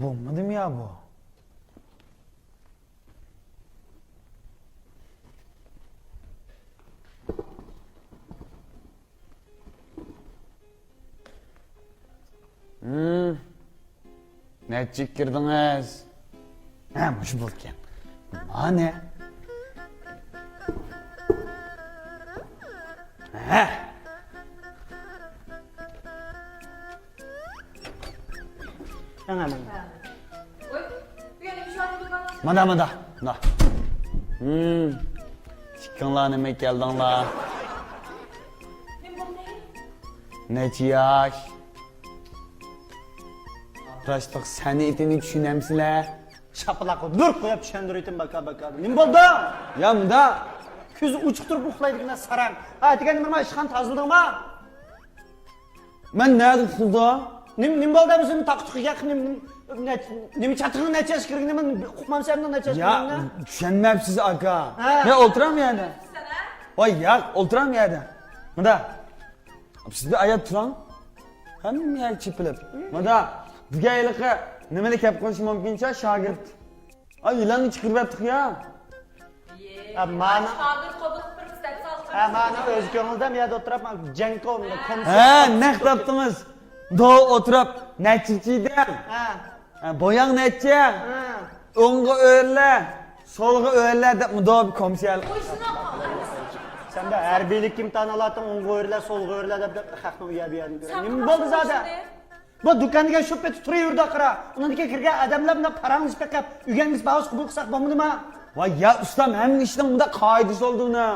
Bo'lmadim ya bu. Neçik girdiniz? Ha, muş bo'lgan. Mana. Ha. Ana. Oy, bu yana bir şey var. Mana. Da. Çıkınlar nime geldinlar? Ne bu ne? Neçi yaş? Raşlık seni etini düşünemsizler. Şapılaqı dur qo'yib tushundiraydim baka. Nim bo'ldi? Ya munda. Ko'zi uchiq turib uxlaydigina saram. Ha, degan nima ishxon tozildingmi? Ben nerede kulda? Nim bo'ldi bizim taqchiqiga nim chatig'ini necha yash kirganman uqmamsam necha yash Ya kirganman. düşünmepsiz aga. Ha. Ya oturam yerde. Sana? Vay ya oturam yerde. Mada. Siz bir ayet turan. Hem yer çipilip. Mada. Bu gaylıkı nemeli kep konuşum mümkünse şagirt. Ay yılanı çıkırıp ettik ya. Mana Şagir qabul bir istep salsın. ha mana o'z ko'ngildam yerda o'tirib Jankovni He ne yaptınız? Doğu oturup neçiciydim. Ha. Boyan neçe. Ha. Onga öyle. Solga öyle de mi doğu bir komisyal. Oy şuna qal. Sen de harbiylik imtihon olatın, o'ngga o'rlar, so'lga o'rlar deb haqni uyab beradi. Nima bo'ldi zada? Bu dükkanga shop etib turaverdi qira. Undan kirgan odamlar bilan parangiz paqab, uyingiz bahos qilib qilsak bo'lmadimi? Vay ya ustam hem işten bunda kaidesi olduğunu.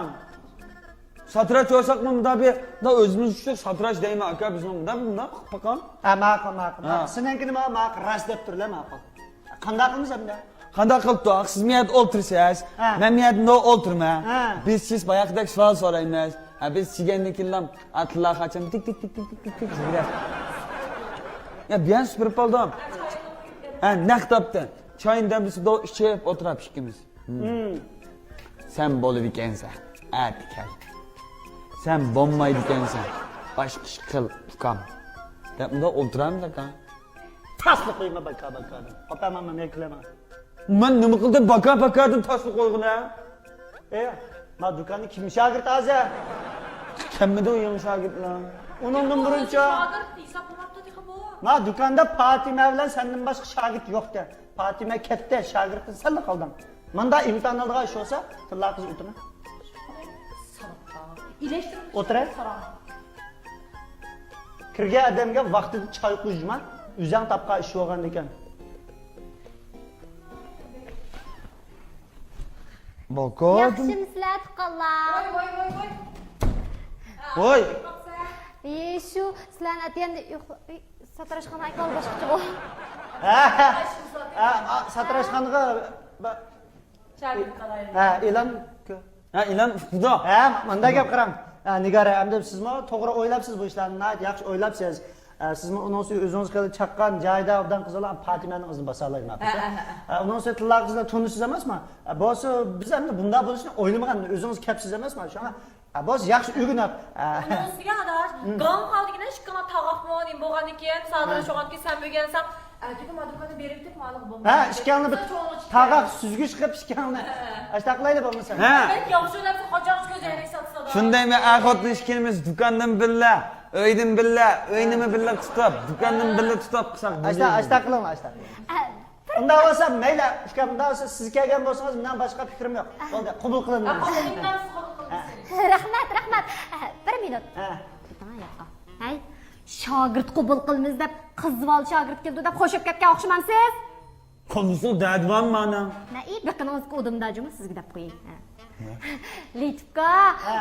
Satraç olsak mı bunda bir da özümüz işte satraç değil mi akar bizim bunda bakalım. Ha, ma'qul. Ha. Seninki nima ma'qul ras deb turlar ma'qul. Qanday qilamiz endi? Kanda kıldık siz miyat otursanız, Ha. ben miyat no oturma. Ha. Biz siz bayakdak sual sorayımız. Biz sigenlikillam atla kaçan tik gider. Ya bir an süpürüp aldım. Ha ne taptı? Çayından biz de içip oturup ikimiz. Sen bolu dikensen, diken. Sen bombayı dikensen, başka kıl tukam. Ya bunda oturam da kan. Taslı qo'yma baka. Opamam men qilama. Ben nima qildim bakardim tasli qo'yg'ina. Ma dükkanı kim şagird azı? Kimmidi u yangi shogirdlar? Undan buruncha Şagir hisoblamapti deqa bu. ma dükkanda Fatima bilan senden başqa shagird yo'qdi. Fatima ketdi, shogirdni sen qolding. Manda imtihon oldiga shu bo'lsa, tilla qiz o'tirma. İyileştirin. Otur. Kirgan odamga vaqtida choy quyma, o'zing topqa ish bo'lgan ekan. Bakardim. Yaxshimisilar tuqqanlar? Voy. Voy. Shu sizlarni atganda satrashxona aytib boshqacha bo'l. Satrashxonaga Şagir qalayım. e'lon Ha ilan xudo. manda gap qarang. Nigara, endi sizmi to'g'ri o'ylabsiz bu ishlarni, yaxshi o'ylabsiz. Sizmi undan so'ng o'zingiz qilib chaqqan joyda obdan qizlar Fatimaning qizini basalayman. Undan so'ng tillar qizlar tunisiz emasmi? Bo'lsa biz endi bunda bo'lishini o'ylamagan, o'zingiz kapsiz emasmi? Shuna bo'z yaxshi o'rganib. Onsiga adaş. Qan qaldigina shiqqana tag'aqmoning bo'lgan ekan, sadra sho'g'atga sen bo'lgansan. Dedim madukani berib deb ma'lum bo'lmadi. Ishkanni bir tag'aq suzgich qilib ishkanni. Ashtaqlaydi bo'lmasa. Ben yaxshi o'ylabsa qochoq ko'zaylik satsa. Shunday men ahotni ishkilimiz dukandan billa, uydan billa, uynimi billa tutib, dukandan billa tutib qilsak. Ashtaqlama. Unda bo'lsa mayli, ishkan unda bo'lsa siz kelgan bo'lsangiz mendan boshqa fikrim yo'q. Bo'ldi, qabul qilaman. Rahmat. Bir minut. Tamam yo'q. Hay, shogird qabul qilamiz deb qizvol shogird keldi deb qo'shib ketgan o'xshamamsiz? Qo'lisi dadvan mana. Naib yaqiningizga odamda jumi sizga deb qo'ying. Litvka,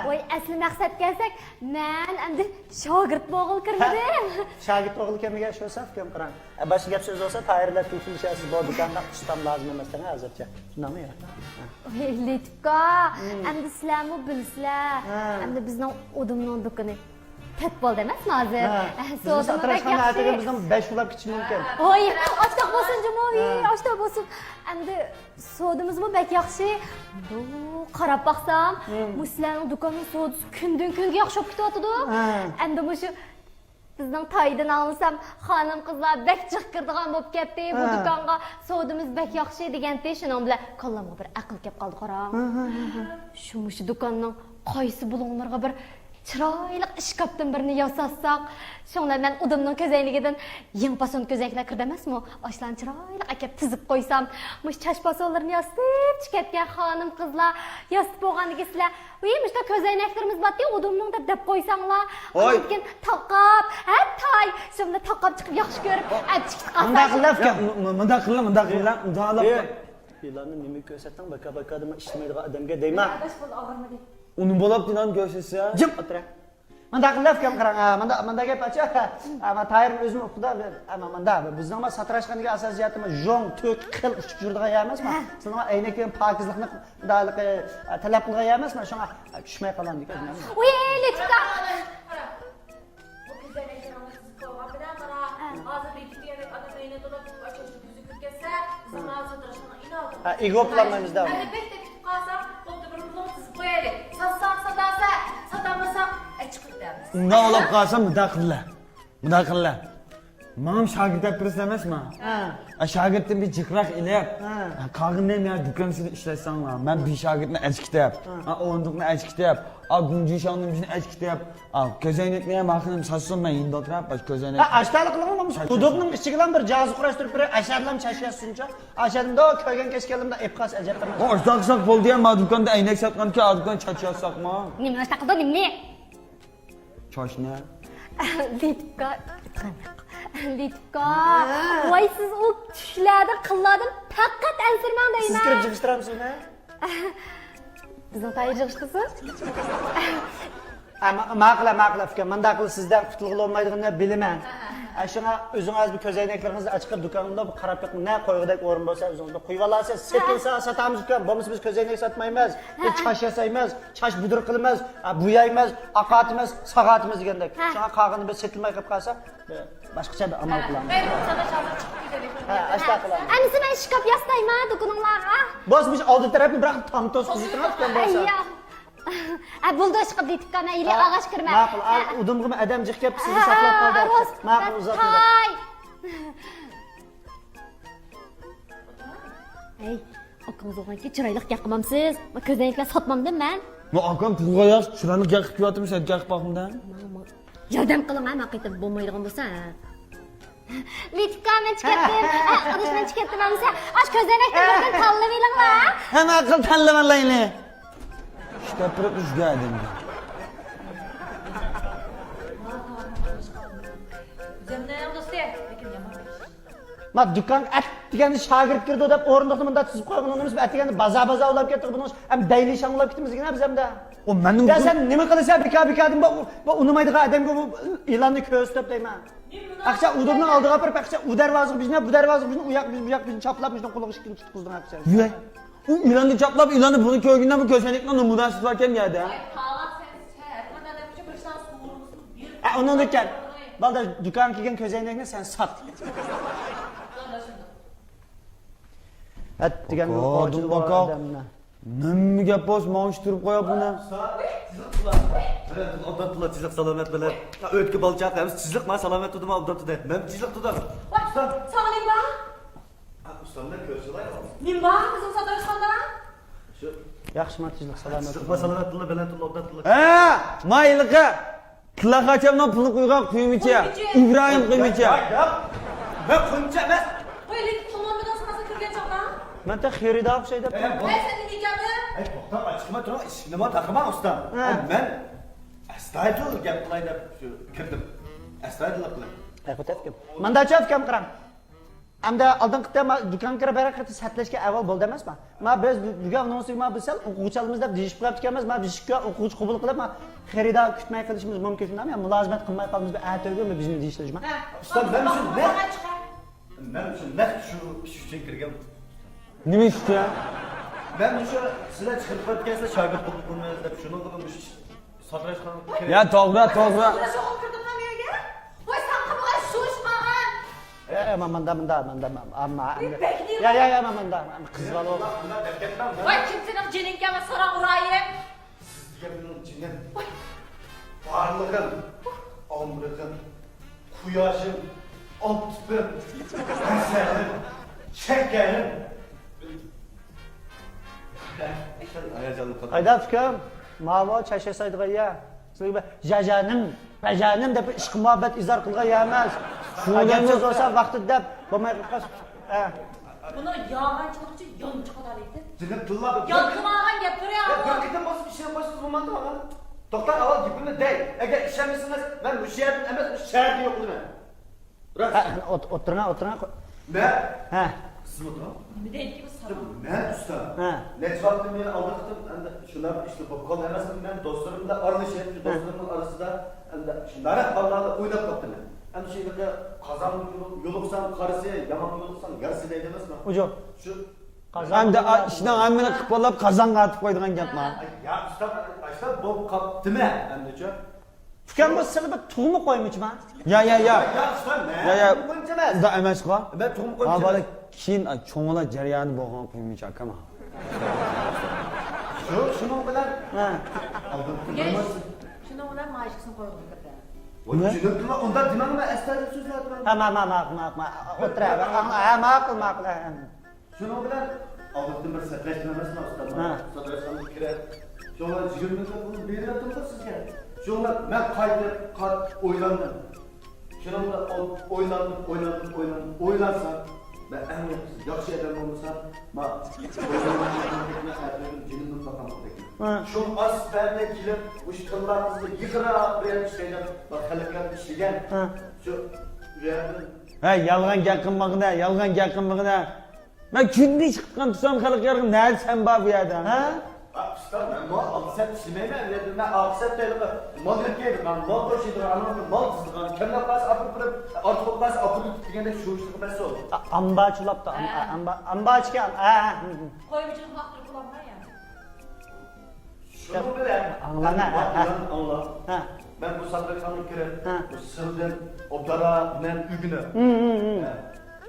voy asli maqsad kelsak, men endi shogird bo'g'il kirdim. Shagird o'g'il kelmagan shu saf kim qarang. Boshqa gap so'z bo'lsa, tayyorlab kelishasiz bu do'konda ustam lazım emas ekan hozircha. Shundaymi yo? Litvka, endi sizlarmi bilsizlar. Endi bizning odamning do'koni tet bo'ldi emasmi hozir? Satrashxona aytgan bizdan 5 ulab ketish mumkin. Voy, ochtoq bo'lsin Jumoviy, ochtoq bo'lsin. Endi sodimizmi bek yaxshi. Bu qarab baqsam, bu sizlarning do'konning sodisi kundan kunga yaxshib ketyapti. Endi bu shu Bizning toydan olsam, xonim qizlar bek chiqirdigan bo'lib ketdi. Bu do'konga savdimiz bek yaxshi deganda, shuning bilan qo'llamga bir aql kelib qoldi, qarang. Shu do'konning qaysi bulonlarga bir chiroyli ishkapdan birini yasatsak, shundan men udimning ko'zayligidan yengpason ko'zaklar kirdi emasmi? Oshlarni chiroyli akab tizib qo'ysam, mush chashpasonlarni yasatib chiqatgan xonim qizlar yasatib bo'lganiga sizlar, "Uyimizda ko'zaynaklarimiz bor-ku, udimning deb qo'ysanglar." Lekin taqab, toy, shunda taqab chiqib yaxshi ko'rib, achchiq qilsa. Mundaq qilib, mundaq qilib. Yılanı nimi göstersen baka adamı işlemeyi adamga deyman. Uni bo'lib dinan ko'rsa. Jim o'tira. Mundaq laf kam qarang. Manda gap acha. Ama tayirni o'zim o'qida, ama manda bizning ma satrashqaniga asosiyatimiz jong, to'q, qil uchib yurdigan emasmi? Sizning aynakdan pokizlikni daliqi talab qilgan emasmi? Shunga tushmay qolan degan. Uy, Letka. Bu ko'zoynaklarni sizib qo'ygan bilan mana hozir bekitgan adam ayni to'lab ochishni ko'zib ketsa, zaman satrashni inoat. Egoplanmaymiz da. Hadi bekda ketib qolsam, bo'pti bir blok sizib qo'yaylik. Satsa, satamasam, chiqib deymiz. Undan olib qolsam mundaq qillar. Menam shogird apirsa emasmi? Shogirdni bir jiqroq ilib, qog'indan men do'konda ishlasanglar, men bir shogirdni achkitab, o'ndiqni achkitab, gunjishonni bizni achkitab, ko'zoynakni ham vaqtini satsam men endi o'tirib, baş ko'zoynak. Aştalik qilamiz. Quduqning ichiga bir joz qurashtirib bir ashadlam chashyasuncha, ashadimda ko'ygan kechgalimda epqas ajabtam. O'shdoqsak bo'ldi ham do'konda aynak sotganki, do'kon chachyotsaqmi? Nima taqdi, nima? Choshni. Litka. Voy siz u tushlarni qillardan faqat ansirman deyman. Siz kirib chiqishtiramsizmi? Bizning tayyor chiqishsiz? Maqla fikr. Manda qil sizdan qutulg'il olmaydigini bilaman. Shunga o'zingiz bir ko'zoynaklarni chiqib do'konimda bir qarab yo'qmi? Ne qo'yg'idek o'rin bo'lsa o'zingizda qo'yib olasiz. Setilsa sotamiz ukan. Bo'lmasa biz ko'zoynak sotmaymiz. Chash yasaymiz, chash budur qilamiz, bo'yaymiz, aqatimiz, sag'atimiz degandek. Shunga qog'ini biz setilmay qilib qolsa, boshqacha bir amal qilamiz. Men sana hozir chiqib ketaylik. Ashta qilamiz. Anisi men shkaf yastayman do'koninglarga. Biz oldi tarafni bir tam to's qizitmayotgan bo'lsa. Bulda chiqib Litka, men yili og'ash kirma. Ma'qul, udumg'imi adam jiqib sizni saqlab qoldi. Ma'qul uzatma. Ey, akamiz o'g'anki chiroyli yaqimamsiz. Men ko'zoynaklar sotmamdim men. Men akam pulga yoz, chiroyli yaqib kiyotimiz, yaqib boqimdan. Yordam qiling, men qaytib bo'lmaydigan bo'lsa. Litka, men chiqdim. Odishdan chiqdim hamsa. Ash ko'zoynaklarni tanlamaylar. Hamma aql tanlamalayli. İşte pırık rüzgar edildi. Zemnayam do'sti, lekin yomon. Ma do'kon at degani shogird kirdi deb o'rindiqni bunda tuzib qo'ygan onamiz atigani baza ulab ketdi buni ham daylishang ulab ketdimiz degan biz hamda. O mening Ya sen nima qilasan bika-bikadim bu unamaydigan odamga bu e'lonni ko'rsatib deyman. Aqcha udumning oldiga borib aqcha u darvozaga bizni bu darvozaga bizni u yoq bizni choplab bizni qo'liga ishkini tutqizdim aqcha. Yue. U ilanni chaplab ilanni buni ko'rgandan bu ko'zoynakni numudan sotib kelgan ya. Qalat sen, mana adamcha bir san suv. Onun ekan. Balda do'kon kelgan ko'zoynakni sen sot. At degan Odam bakoq. Nima gap bo'sh, maosh turib qo'yib buni. Ondan tula tizlik salomat bilan. O'tki balchaq ham tizlik ma salomat tudim ondan tudim. Men tizlik tudim. Ustam, sog'lik bor? Ustamdan ko'rsalar. Nim bor bizim satrashxonda? Shu Yaxshi matijlik salomat. ma salomat tula bilan tula ondan tula. Mayliqa. Tilaqachamdan pulni qo'ygan quymicha. Ibrohim quymicha. Men qo'yimcha emas. Qo'ylik tomon bilan sanasa kirgan chog'da. Men ta xerida o'xshaydi. Men seni nikabi. Ay, to'xtab, chiqma tur, nima taqaman ustam. Men astoydil gap qilay deb shu kirdim. Astoydil qildim. Ayqo'tafkim. Mandacha afkam qarang. Hamda oldinqida do'kon kirib barakati satlashga avval bo'ldi emasmi? Biz bugun no'sig bilsam o'quvchilarimiz deb deyishib qo'yibdik emas. Bizga o'quvchi qabul qilib, xerida kutmay qilishimiz mumkin shundan ham mulozimat qilmay qolamiz. Atogami bizni deyishlashma. Ustam men uchun naq shu ish uchun kirgan. Nima ish ya? Ben şu sizler çıkıp gelse şagird bulup bunu deb şunu qilib satrashxona kerak. Ya to'g'ri. Satrashxona kirdim men yerga. Voy sen qilgan shu ish qilgan. Manda. Amma. Ya, manda. Qiz bola. Voy kim sening jiningga va so'rang urayim. Sizga bunun içinden varlığın, omrig'in, Quyoshim, optipim, hasadim, şekerim. Hayacanlı kadın. Hayda fikrim. Mavo çeşesaydığa ya. Sizga bajanim deb ishq muhabbet izhor qilgan ya emas. Agar so'z olsa vaqtida bo'lmay qolsa. Buni yağan çıkıcı yan çıkar edi. Cıgın tılladı. Yakmagan gapir ya. Bir kitim basıp işlem olmadı mı? Doktor aval gibini değil. Eğer işlemişsiniz ben bu şehirden emez bu şehirde yok mu? Bırak. O'tirgan. Ne? Ha. Kısım oturalım. Bir de gibi sarı. Ben usta. Ha. Network'ta beni aldattım. Şunlar işte bu kol hemen ben dostlarımla aralışayım. Şu dostlarımın arasında şunlara Allah'la oynap kaptım. Hem şeyde kazan yoluksan karısı, yaman yoluksan yarısı da edemez mi? Ucu. Şu Hem de işten amına kıpırlap kazan atıp koyduğun yapma. ya usta bu kaptı mı? Hem de şu. Fikrim bu sizga bir tug'mi qo'ymoqchiman. Ya. Ya usta ne? Ya. Koymayacağız. Da emas qo. Ben tuğum Ha koymayacağım. bana keyin cho'ng'ila jarayoni bo'lgan qo'ymaycha akama. Şunun bilen Ha. Geç. Şunu ulan maaşısını koyalım kapıya. Ne? Şunu onda dinamı estağfurullah sözler. Ma. O'tir. Ha, ma'qul. Şunu bilen aldıktım bir setleştirmemesi mi usta? Ha. Satresanlık kire. Şunlar jürmünde bunu bir yere tuttu sizce. Şunlar ben kaydı oylandım. Şunun da oylansam ben en yaxşı adam olmasam ma cinimden bakamak. Şu asperle kilip uçkınlarımızı yıkıra bir işleyeceğim. Bak halaklar işleyeceğim. Şu rüyanın Ha yolg'on gap qilmag'ina. Men kunda chiqqan tursam xalq yarg'in nari sen bor bu yerda. Ha? usta ben mal alsat işlemeyim dedim ben alsat dedim mal yükeydim ben mal koşuyordum anlamadım mal kızdım kendine pas apıp artık pas apıp degende şu işlik pas oldu. Ambachilabdi. Ambachga. Ha. Koymayacağım hakkı kullanma ya. Şunu bilen anla. Ha. Ben bu satrançlık kere Ha. bu sırdan opera men ügüne.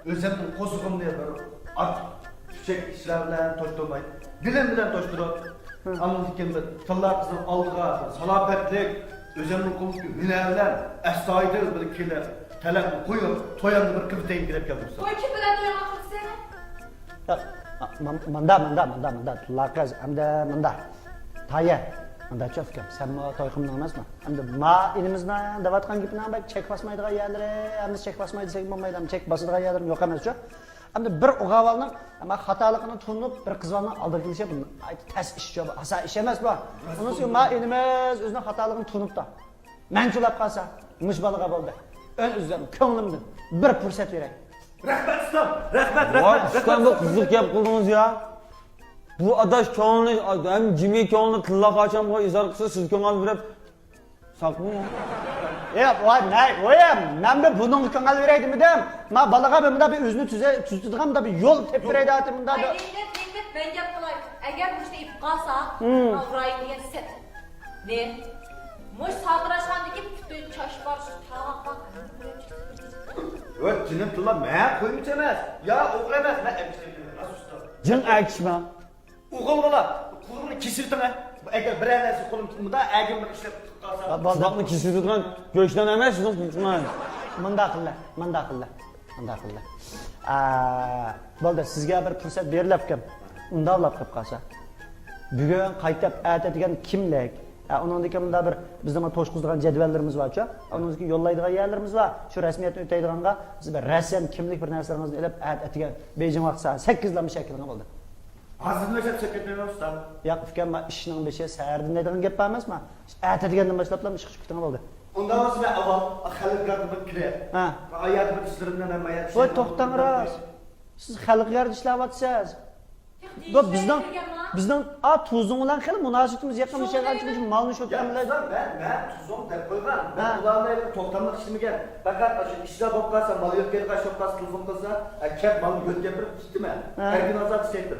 Özümün kosuğum diye bir at çiçek işlerle toşturmay. Dilim bilen toşturup anladıkken bir tıllar kızım aldığa salapetlik özümün kulup minerler estaydı bir kile telefon koyup toyandı bir kıvıtayım girip geldim. Koy kim bilen doyan hakkı seni? Manda. Laqaz hamda manda. Taya. Manda chofkam. Sen ma toyximni emasmi? Hamda ma elimizni davatgan gapni ham chek basmaydigan yerlari, hamda chek basmaydi desak bo'lmaydi, ham chek bosadigan yerlarim yo'q emas-ku. Hamda bir o'g'avalning ama xatoligini tushunib bir qizlarni oldiga kelishib, tas ish jobi, asa ish emas bu. Unisi ma elimiz o'zining xatoligini tushunibdi. Manchulab qolsa, mush balaga bo'ldi. Ön o'zim ko'nglimdan bir fursat beray. Rahmet ustam, rahmet. Voy ustam bu qiziq gap qildingiz ya. Bu adash ko'ngli ham jimi ko'ngli tilla qachon qo'y izhor qilsa siz ko'ngil berib saqmi ya. Voyam, men de bunun ko'ngil beray dedim. Ma balaga bunda bir o'zini tuzadigan bir yo'l tepib beray dedim. Bunda Dinlet ben gap qilay. Agar bu işte ip qalsa, Avray degan set. Ne? Mush sadrashgandagi bütün chashbar tag'aq. Evet cinim tılla ben koymayacağım emas. Ya oğul emas ben emşireyim. Nasıl usta? jin akishma. Oğul bala kulağını kesirtin ha. Eğer bir anası kulağını tutmadı, eğer bir işlep kalsa. Sudoqni kesib turgan go'shtdan emas sizni tutman. manda qildi. Bo'ldi, sizga bir fursat berilibdi. Unda olib qolib qolsa. Bugun qaytib aytadigan kimlik? Ondan keyin bunda bir bizning to'shqizdigan jadvallarimiz bor-ku. Ondan keyin yo'llaydigan yerlarimiz bor. Shu rasmiyatni o'taydiganga siz bir rasm kimlik bir narsalaringizni ilib aytadigan Beijing vaqti soat 8 shaklini bo'ldi. Hazırlaşıp çekilmeye usta. Yo'q, fikrim ishning beshi sahardan deydigan gap emasmi? Aytadigandan boshlab ish chiqib ketgan bo'ldi. Ondan sonra ben aval, xalıklarını bir kire. Ha. Ayat bir işlerimden hem ayat. Voy, to'xtang ras. Siz xalqlarga ishlayapsiz. Bu bizning tuzun bilan xil munosabatimiz yaqin ishlayotgan uchun malni Ya shotganlar. usta ben tuzum dep koygan. Ben ularla toktanlık işlemigen. Fakat şu işler bok kalsa, malı yok gelip kaç kalsa, tuzum kalsa, kep malı götürüp gitti mi? Her gün azat şeydir.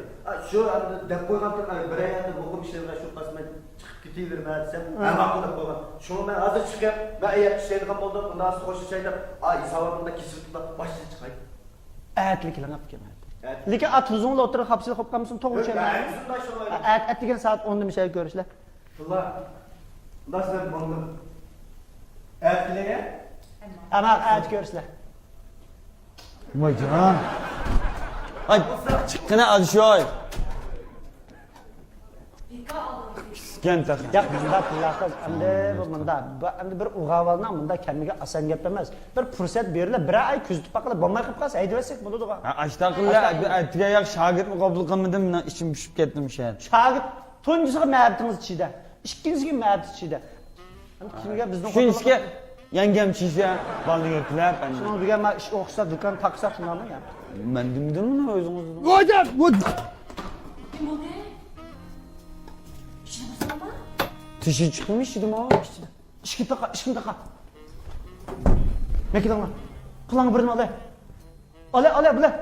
Şu dep koygan bir ayette bokum işlerine şu kalsın çıkıp gidiyor ben desem. Hem akıl dep koygan. Şunu ben hazır çıkıp ben ayet işlerden buldum. Bundan sonra hoş şeyler. Ay savabında kesildi başlığı çıkayım. Ayatliklarni qilib kelmaydi. Lekin tuzunla o'tirib hapsida qolib qolmasin to'g'ri Ben tushunmayman. yüzümden şunu Ayat degan soat 10 mishay ko'rishlar. Allah, nasıl ben bandım? Erkileye? Ama hadi görüşürüz. Vay can. Ay çıkkına alışıyor. Pisken takı. Ya bunda pillaqız, endi bir uğavaldan bunda kendine asan gap emas. Bir fursat berilib, bir ay kuzatib baqilib, bo'lmay qilib qolsa, aytversak bo'ladi-ku. Aştaqilla atiga yoq shogird qabul qilmadim, men ishim tushib ketdim shu yer. Shogird tunjisiga ma'rifatingiz ichida, ikkinchisiga ma'rifat ichida. Kimga bizning Shu ishga yangam chiysa, baldiga tilab, shuni degan men ish o'qisa, do'kon taqsa shundami ya? men demdimmi o'zingiz? Hocam, Kim bo'ldi? Ishni bilasanmi? Tishi chiqmish dedim ha. Ishkim taqa. Mekidanglar. Qilang birini olay. Olay, bular.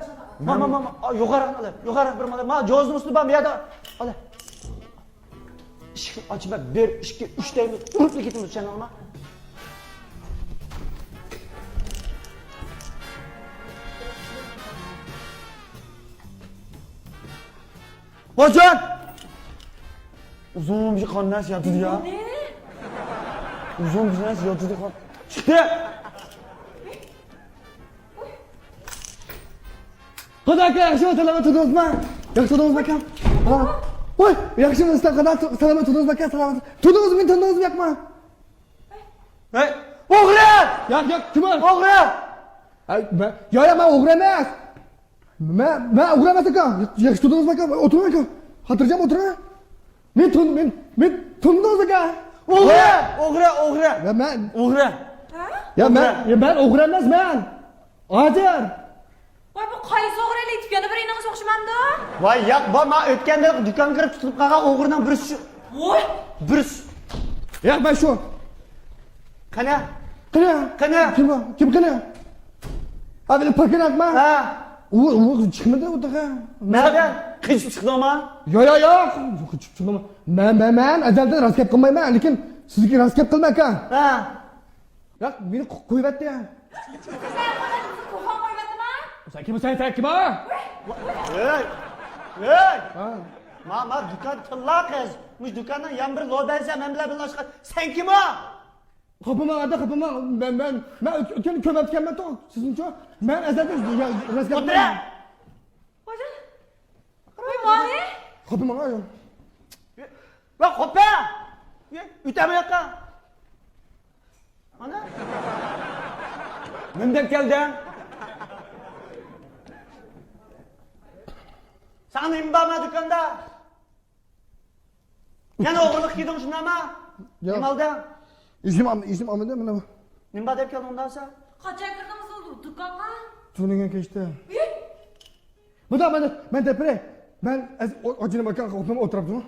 Mama, yuqori bir mana. Ma jo'zni ustida ham yerda. Olay. Ishni ochma, 1 2 3 deymiz. Urib ketamiz chanalma. Hocam! Uzun bir kannas yaptı ya. Ne? Uzun bir kannas yaptı kan. Çıktı! hadi aka, yaxshi salomat tudingizmi? Yaxshi tudingiz akam. Ha. Voy, yaxshimi sizlar qanday salomat tudingiz akam, salomat. Tudingizmi, tudingizmi yo'qmi? Hey! O'g'ri! Yo'q, kim o? O'g'ri! Ay, yo'q, men o'g'ri emas. Men o'g'ri emas akam. Yaxshi tudingizmi akam? O'tiring akam. Xotirjam o'tiring. Men tudingiz akam. O'g'ri! Ya men O'g'ri! men o'g'ri emasman. Hozir. Voy bu qaysi o'g'rilik aytib yana biringiz o'xshamamdi? Voy, yo'q, men o'tganda do'konga kirib tutib qolgan o'g'ridan birisi. Voy! Birisi. Ya ben şu. Qani? Qani? Kim qani? Abi paket atma. Ha. U chiqmadi u daqa. Nereden? Qichib chiqdimi? Yo'q. Yo'q, chiqdimi? Men azaldan raskab qilmayman, lekin sizga raskab qilma aka. Ha. Yo'q, meni qo'yibdi. Ko'rgan qo'ymadimi? Sen kim? Hey. Ha. Ma do'kon tilla qiz. Mush do'kondan yan bir lo'dansa men bilan birlashqa. Sen kim o? Qopima. Men o'tgan ko'mayotganman to'q. Sizningcha men azaldan raskab O'tira. Voy mani? Qopima. Va qo'pa. O'tama yoqqa. Ana? Men deb keldim. Sen nima bor do'konda? Yana o'g'irlik qilding shundami? Yo'q. Nima oldi? İzim amında mı? Nima deb kelding undansa? Qachon kirdingiz o'zi do'konga? Tuningen keçti. Bu da ben depre. Ben acına bakan kapıma oturuptum.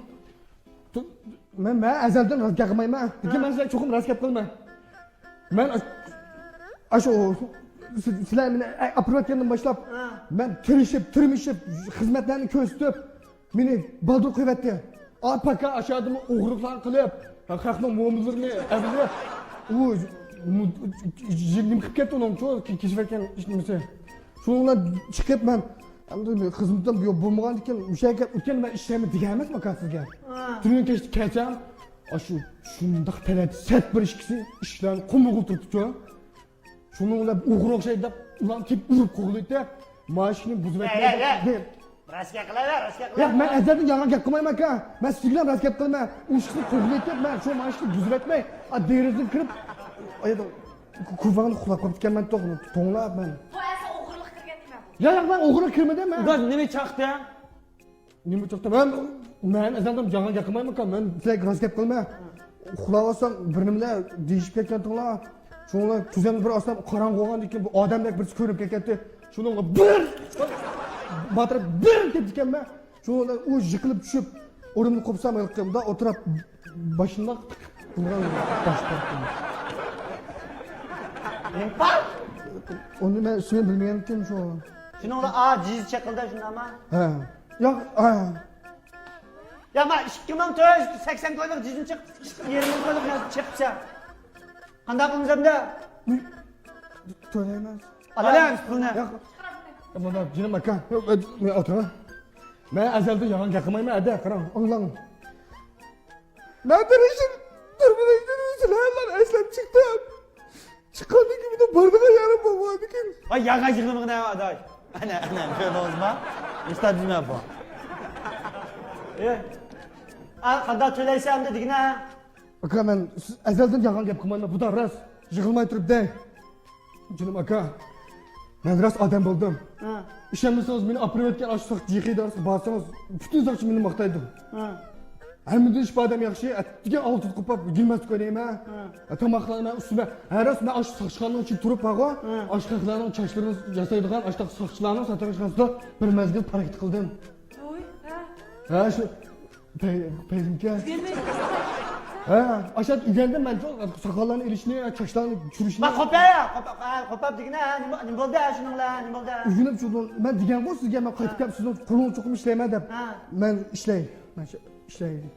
Ben ezelden razgah kılmayım. Peki ben size çokum razgah kılmayım. Ben aşo sizler beni apırvatkendim başlap. Ben tırmışıp hizmetlerini köstüp beni baldur kıyvetti. Apaka aşağıdımı uğurluklar kılıp kalkma muamızlarını evliyip Jildim qilib ketdi uning cho'q kechivergan ishimizda. Shunga chiqib men endi xizmatim yo'q bo'lmagan ekan, o'sha ekan o'tgan men ishlayman degan emasman sizga. Turgan kecham shundoq talat set bir ishlarni qumg'ib turibdi-ku. Shuni ular o'g'ri o'xshaydi deb ular kelib urib qo'ydi. Mashina buzib Raska qilaver. Yo'q, men azaldan yolg'on gap qilmayman aka. Men sizga ham raska qilmayman. U ishni qo'g'laytib, men shu mashina buzib etmay, derazadan kirib kurvanı kulak kapatken ben toğlab ben. Bu esa o'g'irlik qilgan nima bu? Yo'q, ben o'g'irlik qilmadim ben. Ular nima chaqdi? Nima chaqdi? Men azaldan yolg'on gap qilmayman aka. Men sizga raska qilmayman. Uxlab olsam bir nimalar deyishib ketgan to'g'lar. Shunga tuzamni bir ostam qorong'i bo'lgan ekan, bu odamdek birisi ko'rib ketdi. Shunga bir batırıp bir ketgan ben. Shunga u yiqilib tushib, o'rimni qopsam qildim, o'tirib boshimda bosh tortdim. Nima? Onu ben ismini bilmeyen kim şu an? Shuni ular jiz chaqilda shundami? He. Yok, ha. Ya men 2480 ko'ylik jizni chiq, 20 ko'ylik chiqsa. Qanday qilamiz endi? Söyleyemez. Olamiz pulni. Yok. Ama da canım bakın. Ben oturma. Ben azalda yalan yakmayayım hadi karam. Allah'ım. Ben bir işim durmadan silahlar eslem çıktım. Çıkandı gibi de bardağa yarım baba dikin. Ay yağacıklığımı ne aday? Ana böyle olma. İstediğime bak. Qanday to'laysam dedigina. Aka men siz azaldan yolg'on gap qilmayman, bu da rost. Yig'ilmay turibdi. Jinim aka. Men rost odam bo'ldim. Ishonmasangiz meni operatsiya qilib soq jiqiy darsiga borsangiz, butun soqchi meni maqtaydi. Hammadan ish odam yaxshi, degan olti qopib gilmas ko'rayman. Tomoqlarni ustida, haros men osh soqchilarning ichida turib bag'o, oshqoqlarning chochlarini yasaydigan oshqoq soqchilarning satirishmasida bir mazgil harakat qildim. Oy, ha. Ha shu peylimka. Ha, aşağı ügeldim ben çok sakallarını ilişini, çaşlarını çürüşünü. Ma qopaya, qopab dedigina, nima bo'ldi shuninglar, nima bo'ldi? Üzgünüm şuradan, ben diyen bu sizge ben kayıp gelip sizden kulağını çokum işleyemem de. Ben işleyim, işleyim.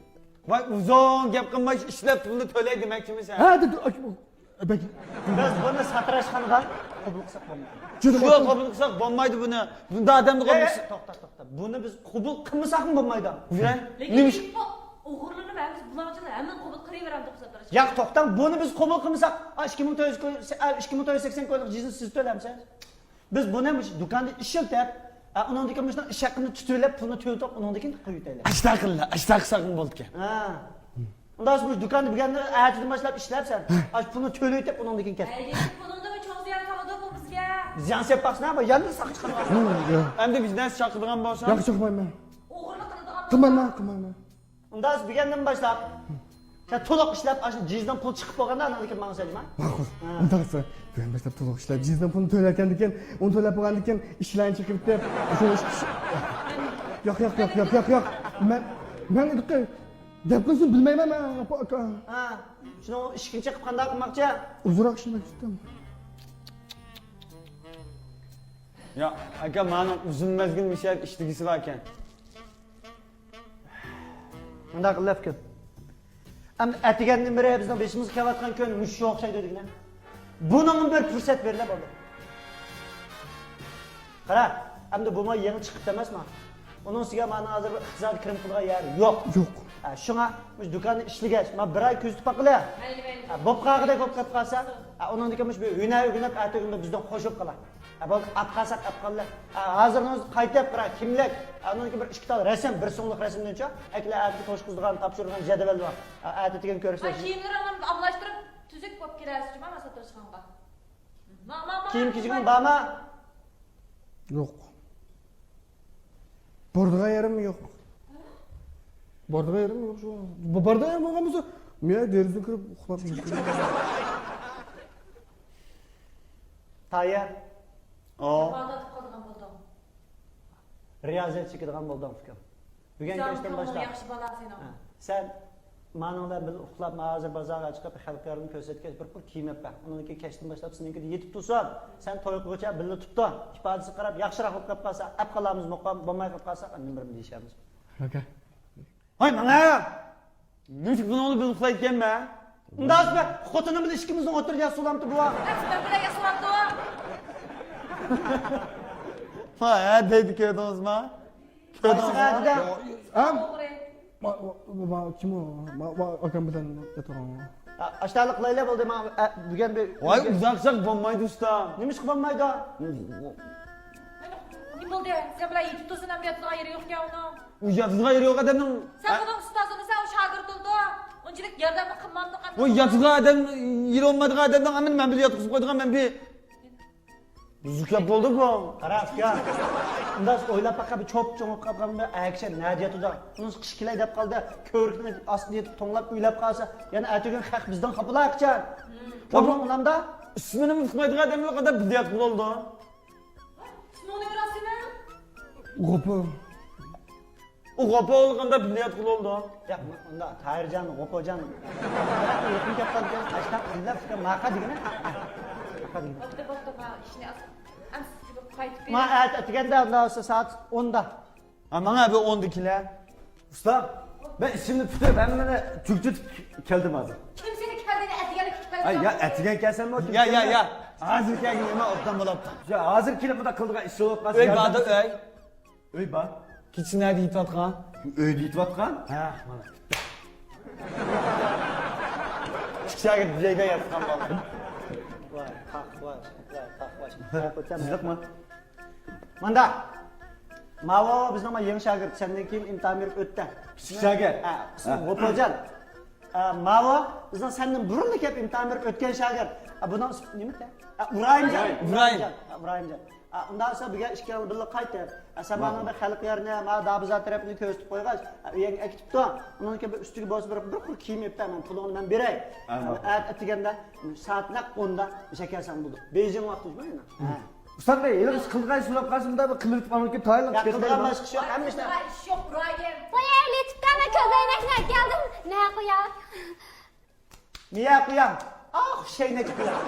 Vay uzun gap qilmay ishlab pulni to'lay demoqchimisan? Ha dur, belki. Biz buni satrashxonada qabul qilsak bo'lmaydi. Yo'q, qabul qilsak bo'lmaydi buni. Bunda odamni qabul qilsak. To'xta. Buni biz qabul qilmasakmi bo'lmaydi? Yura. Lekin bu o'g'irlanib biz bularchilar hamma qabul qilaveramiz deb hisoblash. Yo'q, to'xtang, buni biz qabul qilmasak 2480 ko'ylik jizni siz to'lamsiz. Biz buni do'konda ishlatib, undan keyin shunday ish haqini tutilib, pulni to'lab, undan keyin qo'yib Ashta qilsaqmi bo'ldi ekan. Ha. Undan so'ng do'konni bilganda aytib boshlab ishlabsan. Pulni to'laytib, undan keyin ket. Pulunda bu cho'q ziyon qiladi bu bizga. Ziyon sepaqsina, bu yandı saqich qilib. Endi biznes chaqirgan bo'lsa, Yok çıkmayayım ben. O'g'irlik qiladigan. Kılmayayım. Undan so'ng bilgandan boshlab sen to'liq ishlab, jizdan pul chiqib qolganda, undan keyin menga söylema. Ondaqsa, ben başta tuzak işlep, cizden bunu söylerken diken, onu söylep boğan diken, işleyen çıkıp de, Yok. Ben dedik ki, dep kılsın bilmeyim ama, Ha, shuni ishkinchi qilib qanday qilmoqchi? uzurak işlemek istedim. ya aka mani uzun mazgil mishat ishligisi bor ekan. Bunday qilib kun. Am atiganning biri bizning beshimiz kelayotgan kun mushu o'xshaydi dedigina. Buning bir fursat berilib bo'ldi. Qara, endi bu yangi chiqibdi emasmi? Uning ustiga meni hozir iqtisodiy kirim qilgan yer yo'q. Yo'q. Shunga biz do'konni ishligach, men bir oy ko'zitib baqilay. Bo'p qag'ida ko'p qilib qolsa, undan keyin biz uyna o'rganib, ertaga bizdan qo'shib qolar. Bu apqasak apqalla. Hozir o'z qaytib qara, kimlik, undan keyin bir ikki ta rasm, bir so'mlik rasmdancha, aklar ertaga to'shqizgan, topshirgan jadval bor. Ertaga ko'rishlar. Kiyimlarni almashtirib tuzuk bo'lib kelasiz, mana satrashxonga. Kiyim kiygan bormi? Yok. Borduğu yerim yok. Borduğu yerim yok şu an. Borduğu yerim yok ama ben derizden kırıp uxlap yürüyorum. Tayyor. Ibodat qiladigan bo'ldim. Riyozat chekadigan bo'ldim fikr. Bugun kechdan boshlab. Yaxshi bola sen. Sen ma'nolar bilan uxlab, hozir bozorga chiqib xalqlarni ko'rsatgach bir pul kiyinib baq. Undan keyin kechdan boshlab seninki yetib tursin. Sen to'y qilguncha billa tutdi. Ifodasi qarab yaxshiroq qilib qolsa, ap qolamiz, muqam bo'lmay qilib qolsa, nimbirim deyishamiz. Aka. Hoy mana! Nechuk buni olib uxlayotganman? Undan so'ng xotinim bilan ikkimizning o'tirgan sulamti bu. Ben bilan yasalamdi. Ha, deydi ko'rdingizmi? Ko'rdingizmi? Am. To'g'ri. Kim o? Akam bilan yataran. Ashtalik qilaylar bo'ldi, men bugun bir Voy, uzoqchaq bo'lmaydi usta. nima ish qilmaydi? Nima bo'ldi? Sen bilan yetib tursin, ham yotadigan yeri yo'q-ku uni. Uyatga yeri yo'q odamning. Sen buning ustozini, sen o shogird bo'ldi. Unchalik yordamni qilmamdi qanday? Voy, yatga odam, yeri olmaydigan odamdan amin men bir yotqizib qo'ydigan men bir Zuklab bo'ldi bu. Qarab, ya. Undan o'ylab baqa bir cho'p cho'ngib qolganda akshan nadiyatida. Uni qishkilay deb qoldi. Ko'rikni ostida yetib to'nglab uylab qolsa, yana ertaga haq bizdan qabular qilgan. To'g'ri unamda ismini unutmaydigan odam yo'q odam bidiyat bo'ldi. Ismini berasizmi? Qo'pi. U qo'pi olganda bidiyat bo'ldi. yo'q, unda Tahirjon, G'opojon. Yaqin kelib qolgan, ashtab uylab maqa degani. Maqa degani. Bo'pti, ishni ansiz qaytib Ma aytganda undan soat 10da. Ha mana bu 10'dakilar. Usta, ben isimni tutib, ben mana tug'tib keldim hozir. Kim seni kendini etigelik tutmayı? Ay ya etigen kelsanmi? Ya. Hozir kelgan nima otdan bo'libdi. Ya hozir kelib bunda qildigan ish bo'lib qolsa. Uy bada uy. Uy bor. Kichkina deyotgan. Uyda yetayotgan. Ha, mana. Kichkina joyda yotgan bola. Sizlik mi? Manda. Mavo bizning ma yangi shogird sendan keyin imtihon berib o'tdi. Kichik shogird. Ha, ismi G'o'pojon. Mavo bizning sendan burun kelib imtihon berib o'tgan shogird. Buning ismi nima? Ibrahimjon. Ibrahimjon. Undan sonra birga ishga birga qaytib, sen mana bir xalq yerini, mana Dabizat tarafini ko'rsatib qo'ygach, uyga akitibdi. Undan keyin ustiga bosib bir kiyim yepti, men pulini men beray. Atganda soat naq 10da shakarsan bo'ldi. Bejing vaqt o'tmaydi. Ustoz bey, endi biz qilgan so'lab qolsimda bir qilib olib kelib tayyorlab Qilgan boshqa ish yo'q, hamma ishlar. Ish yo'q, Ibrahim. Qo'yaylik, yetibdimi ko'zoynakni keldim. Ne qo'yay? Niye qo'yam? Ah, şeyne qo'yam.